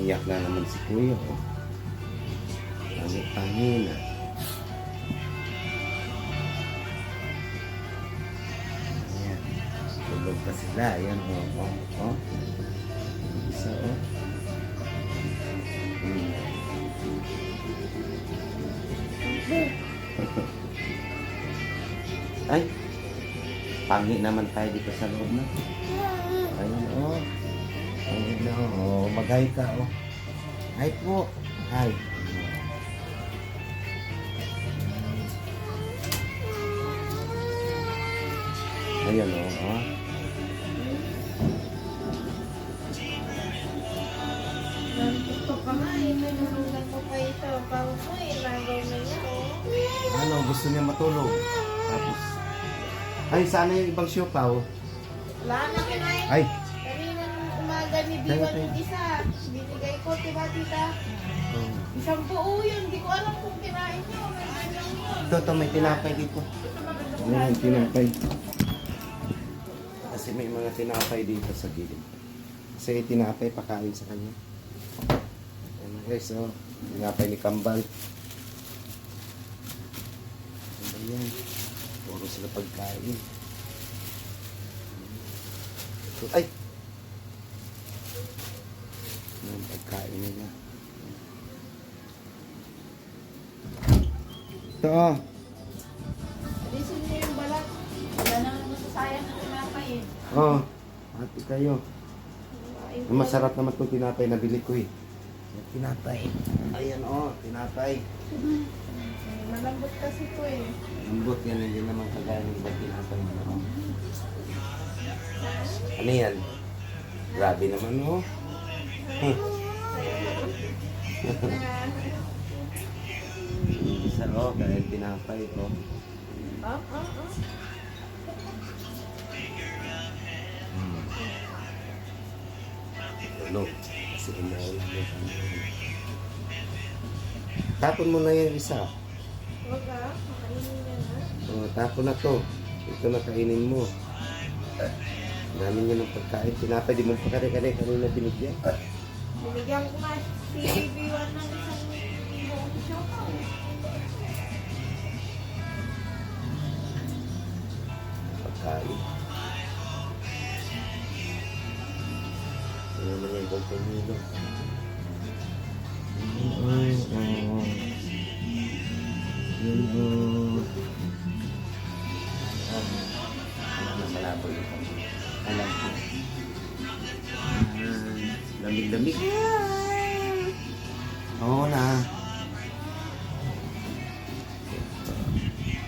Iyak na naman si Kuya. Oh. Pangit-pangin na. Ayan. Tulog pa sila. Ayan. Oh. Isa oh. Ay. Pangit naman tayo dito sa loob na. Ayun oh. Ayun na oh. Mag-hi ka oh. Hi po. Hi. Ayan o. Oh. Nandito pa nga eh. Nanunugan ko pa ito. Pao ko eh. Nagaw na niya oh. Ano, gusto niya matulog. Tapos, ay, sana yung ibang siopaw. Wala na kinain. Ay, Kanina nung umaga ni Biwan yung isa. Binigay ko, diba tita? Isang buo yun. Hindi ko alam kung kinain niyo. Nandun lang yun. ito, may tinapay dito. Ayan, tinapay. Kasi may mga tinapay dito sa gilid. Kasi tinapay, pakain sa kanya. Ayan guys, so, tinapay ni Kambal. Ayan, puro sila pagkain. Ay! Ayan, pagkain nila. Ito oh. Alisin niyo yung balat. Wala naman masasayang na tinapay eh. Oh, hati kayo. Masarap naman itong tinapay na bili ko eh. Yung tinapay. Ayan oh, tinapay. Malambot kasi ito eh. Lambot yan, hindi naman kagaya ng ibang tinapay na oh. Ano yan? Grabe naman oh. Isa oh, kaya yung tinapay oh. Ano? Kasi umuulan yung tapon mo na yung isa. Huwag ah. Makainin niya na. Oh, tapon na to. Ito na kainin mo. Dami nyo ng pagkain. Tinapay, di mo pa kare-kare kanina binigyan. Binigyan ko nga si B1 ng isang buong siopaw. Pagkain. Ano naman yung buong pamilo. Malabo yung pamilo. Alam ko. Lamig-lamig. Oo na.